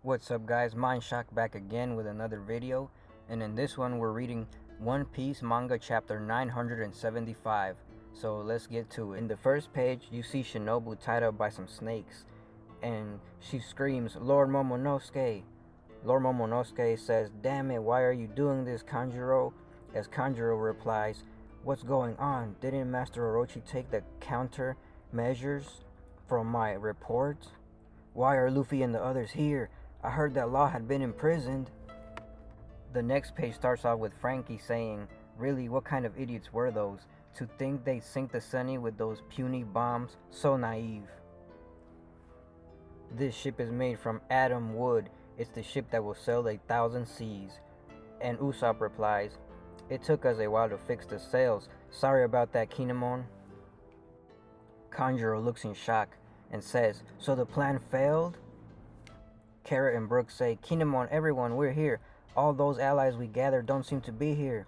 What's up guys, Mindshock back again with another video, and in this one we're reading One Piece manga chapter 975, so let's get to it. In the first page you see Shinobu tied up by some snakes, and she screams, "Lord Momonosuke!" Lord Momonosuke says, "Damn it, why are you doing this, Kanjuro?" As Kanjuro replies, "What's going on? Didn't Master Orochi take the counter measures from my report? Why are Luffy and the others here? I heard that Law had been imprisoned." The next page starts off with Frankie saying, "Really, what kind of idiots were those? To think they'd sink the Sunny with those puny bombs? So naive. This ship is made from atom wood. It's the ship that will sail 1,000 seas." And Usopp replies, "It took us a while to fix the sails. Sorry about that, Kinemon." Kanjuro looks in shock and says, "So the plan failed?" Carrot and Brooks say, "Kinemon, everyone, we're here. All those allies we gathered don't seem to be here."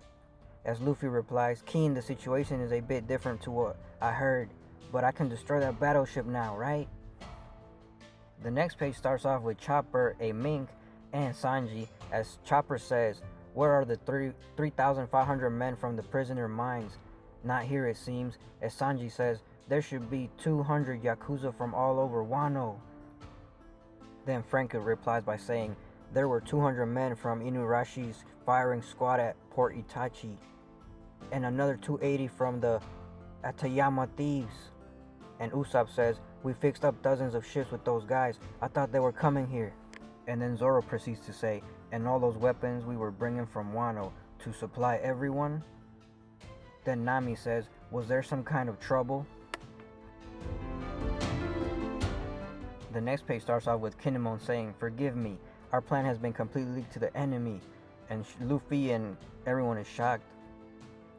As Luffy replies, "Keen, the situation is a bit different to what I heard, but I can destroy that battleship now, right?" The next page starts off with Chopper, a mink, and Sanji, as Chopper says, "Where are the 3,500 men from the prisoner mines?" "Not here, it seems." As Sanji says, "There should be 200 Yakuza from all over Wano." Then Frankie replies by saying, "There were 200 men from Inuyasha's firing squad at Port Itachi, and another 280 from the Atayama thieves." And Usopp says, "We fixed up dozens of ships with those guys. I thought they were coming here." And then Zoro proceeds to say, "And all those weapons we were bringing from Wano to supply everyone?" Then Nami says, "Was there some kind of trouble?" The next page starts off with Kinemon saying, "Forgive me, our plan has been completely leaked to the enemy." And Luffy and everyone is shocked.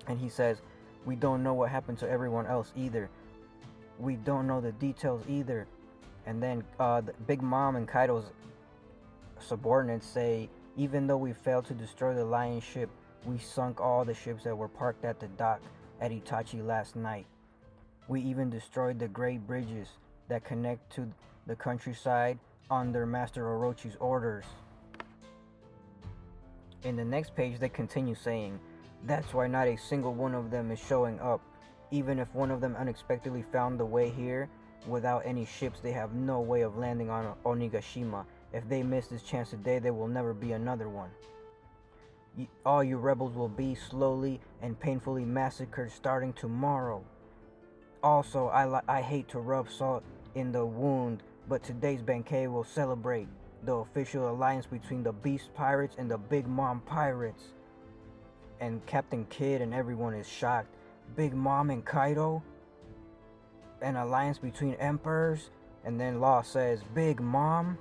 And he says, "We don't know what happened to everyone else either. We don't know the details either." And then the Big Mom and Kaido's subordinates say, "Even though we failed to destroy the Lion ship, we sunk all the ships that were parked at the dock at Itachi last night. We even destroyed the great bridges that connect to the countryside under Master Orochi's orders." In the next page they continue saying, "That's why not a single one of them is showing up. Even if one of them unexpectedly found the way here, without any ships they have no way of landing on Onigashima. If they miss this chance today, there will never be another one. All you rebels will be slowly and painfully massacred starting tomorrow. Also, I hate to rub salt in the wound, but today's Benkei will celebrate the official alliance between the Beast Pirates and the Big Mom Pirates." And Captain Kidd and everyone is shocked. Big Mom and Kaido? An alliance between emperors? And then Law says, "Big Mom?"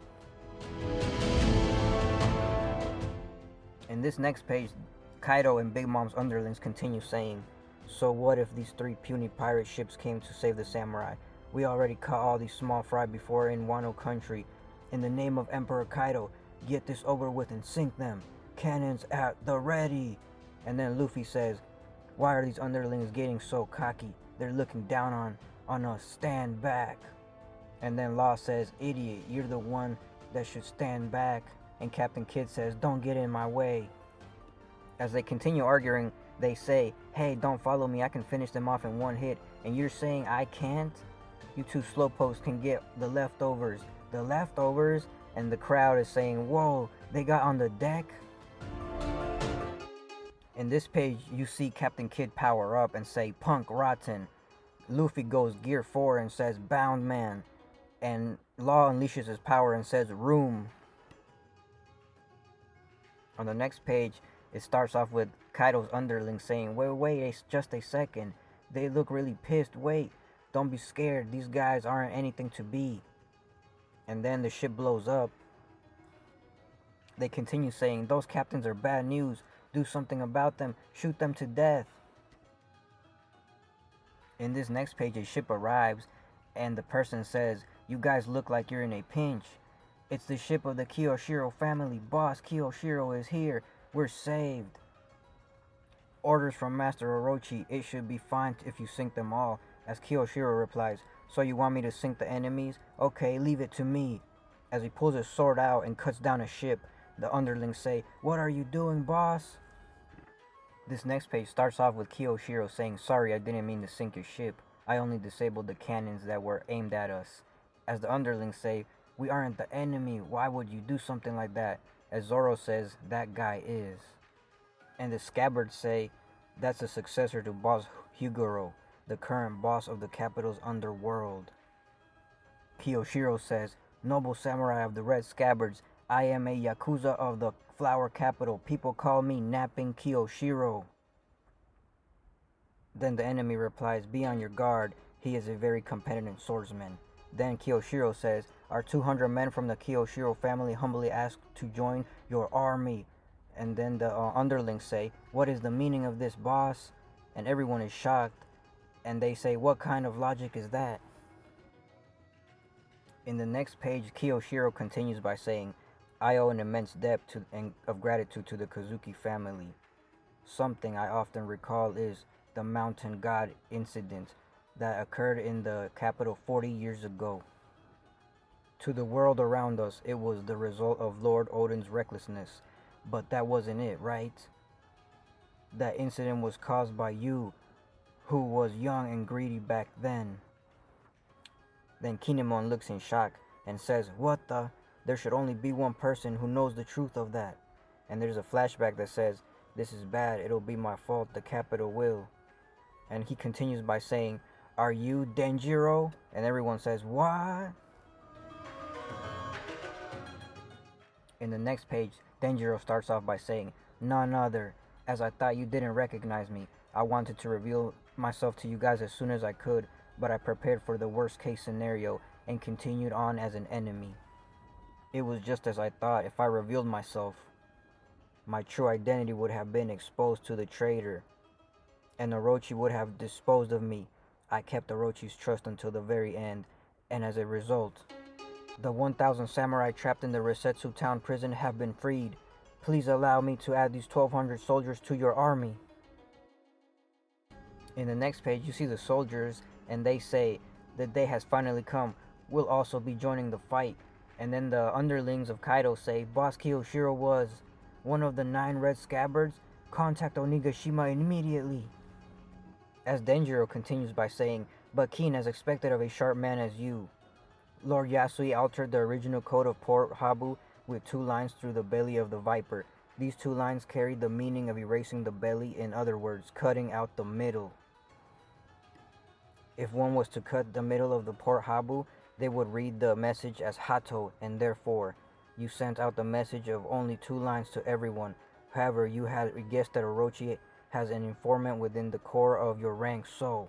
In this next page, Kaido and Big Mom's underlings continue saying, "So what if these 3 puny pirate ships came to save the samurai? We already caught all these small fry before in Wano country. In the name of Emperor Kaido, get this over with and sink them. Cannons at the ready." And then Luffy says, "Why are these underlings getting so cocky? They're looking down on us. Stand back." And then Law says, "Idiot, you're the one that should stand back." And Captain Kidd says, "Don't get in my way." As they continue arguing, they say, "Hey, don't follow me. I can finish them off in one hit. And you're saying I can't? You two slowpokes can get the leftovers." The leftovers? And the crowd is saying, "Whoa, they got on the deck?" In this page, you see Captain Kidd power up and say, "Punk rotten." Luffy goes gear 4 and says, "Bound man." And Law unleashes his power and says, "Room." On the next page, it starts off with Kaido's underling saying, Wait, just a second. They look really pissed. Wait, don't be scared. These guys aren't anything to be." And then the ship blows up. They continue saying, "Those captains are bad news. Do something about them. Shoot them to death." In this next page, a ship arrives, and the person says, "You guys look like you're in a pinch. It's the ship of the Kiyoshiro family. Boss Kiyoshiro is here. We're saved. Orders from Master Orochi. It should be fine if you sink them all." As Kiyoshiro replies, "So you want me to sink the enemies? Okay, leave it to me." As he pulls his sword out and cuts down a ship, the underlings say, "What are you doing, boss?" This next page starts off with Kiyoshiro saying, "Sorry, I didn't mean to sink your ship. I only disabled the cannons that were aimed at us." As the underlings say, "We aren't the enemy. Why would you do something like that?" As Zoro says, "That guy is." And the scabbards say, "That's the successor to Boss Higuro, the current boss of the capital's underworld." Kiyoshiro says, "Noble samurai of the red scabbards, I am a Yakuza of the flower capital. People call me Napping Kiyoshiro." Then the enemy replies, "Be on your guard. He is a very competitive swordsman." Then Kiyoshiro says, "Our 200 men from the Kiyoshiro family humbly ask to join your army." And then the underlings say, "What is the meaning of this, boss?" And everyone is shocked. And they say, "What kind of logic is that?" In the next page, Kiyoshiro continues by saying, "I owe an immense debt of gratitude to the Kozuki family. Something I often recall is the mountain god incident that occurred in the capital 40 years ago. To the world around us, it was the result of Lord Odin's recklessness. But that wasn't it, right? That incident was caused by you, who was young and greedy back then." Then Kinemon looks in shock and says, "What the? There should only be one person who knows the truth of that." And there's a flashback that says, "This is bad, it'll be my fault, the capital will." And he continues by saying, "Are you Denjiro?" And everyone says, "What?" In the next page, Denjiro starts off by saying, "None other. As I thought you didn't recognize me, I wanted to reveal myself to you guys as soon as I could, but I prepared for the worst case scenario and continued on as an enemy. It was just as I thought. If I revealed myself, my true identity would have been exposed to the traitor, and Orochi would have disposed of me. I kept Orochi's trust until the very end, and as a result, the 1,000 samurai trapped in the Resetsu town prison have been freed. Please allow me to add these 1,200 soldiers to your army." In the next page, you see the soldiers, and they say, "The day has finally come. We'll also be joining the fight." And then the underlings of Kaido say, "Boss Kiyoshiro was one of the 9 red scabbards. Contact Onigashima immediately." As Denjiro continues by saying, "But Keen, as expected of a sharp man as you, Lord Yasui altered the original code of Port Habu with 2 lines through the belly of the viper. These 2 lines carried the meaning of erasing the belly, in other words, cutting out the middle. If one was to cut the middle of the Port Habu, they would read the message as Hato, and therefore, you sent out the message of only 2 lines to everyone. However, you had guessed that Orochi has an informant within the core of your ranks, so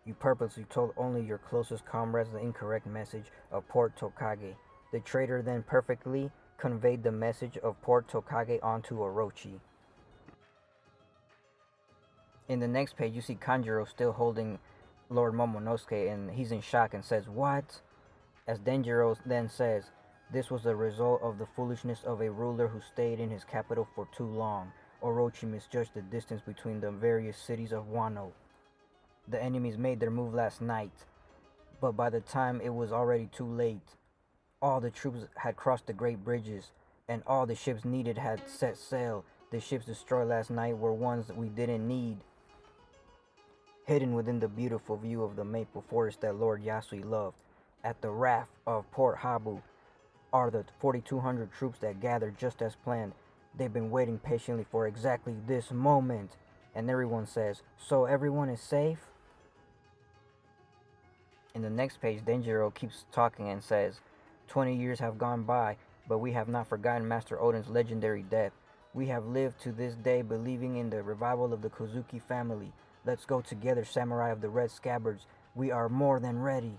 you purposely told only your closest comrades the incorrect message of Port Tokage. The traitor then perfectly conveyed the message of Port Tokage onto Orochi." In the next page, you see Kanjuro still holding Lord Momonosuke, and he's in shock and says, "What?" As Denjiro then says, "This was the result of the foolishness of a ruler who stayed in his capital for too long. Orochi misjudged the distance between the various cities of Wano. The enemies made their move last night, but by the time it was already too late. All the troops had crossed the great bridges, and all the ships needed had set sail. The ships destroyed last night were ones that we didn't need. Hidden within the beautiful view of the maple forest that Lord Yasui loved, at the raft of Port Habu, are the 4,200 troops that gathered just as planned. They've been waiting patiently for exactly this moment." And everyone says, "So everyone is safe?" In the next page, Denjiro keeps talking and says, 20 years have gone by, but we have not forgotten Master Odin's legendary death. We have lived to this day believing in the revival of the Kozuki family. Let's go together, samurai of the red scabbards. We are more than ready.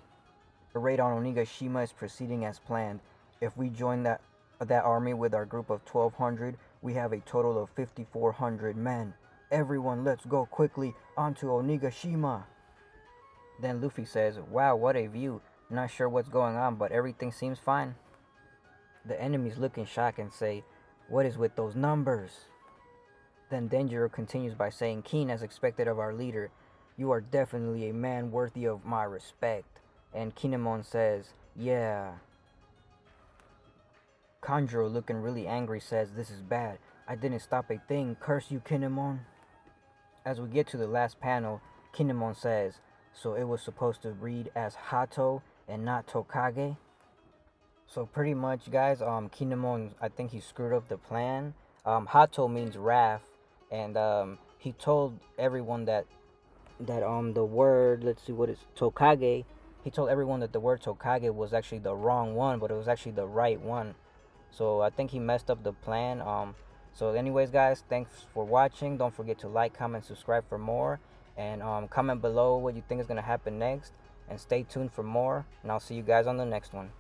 The raid on Onigashima is proceeding as planned. If we join that army with our group of 1,200, we have a total of 5,400 men. Everyone, let's go quickly onto Onigashima." Then Luffy says, "Wow, what a view. Not sure what's going on, but everything seems fine." The enemies look in shock and say, "What is with those numbers?" Then Denjiro continues by saying, "Keen, as expected of our leader, you are definitely a man worthy of my respect." And Kinemon says, "Yeah." Kanjuro, looking really angry, says, "This is bad. I didn't stop a thing. Curse you, Kinemon." As we get to the last panel, Kinemon says, "So it was supposed to read as Hato and not Tokage?" So pretty much, guys, Kinemon, I think he screwed up the plan. Hato means wrath, and he told everyone that the word, let's see what is Tokage. He told everyone that the word Tokage was actually the wrong one, but it was actually the right one. So I think he messed up the plan. So anyways, guys, thanks for watching. Don't forget to like, comment, subscribe for more, and comment below what you think is gonna happen next. And stay tuned for more. And I'll see you guys on the next one.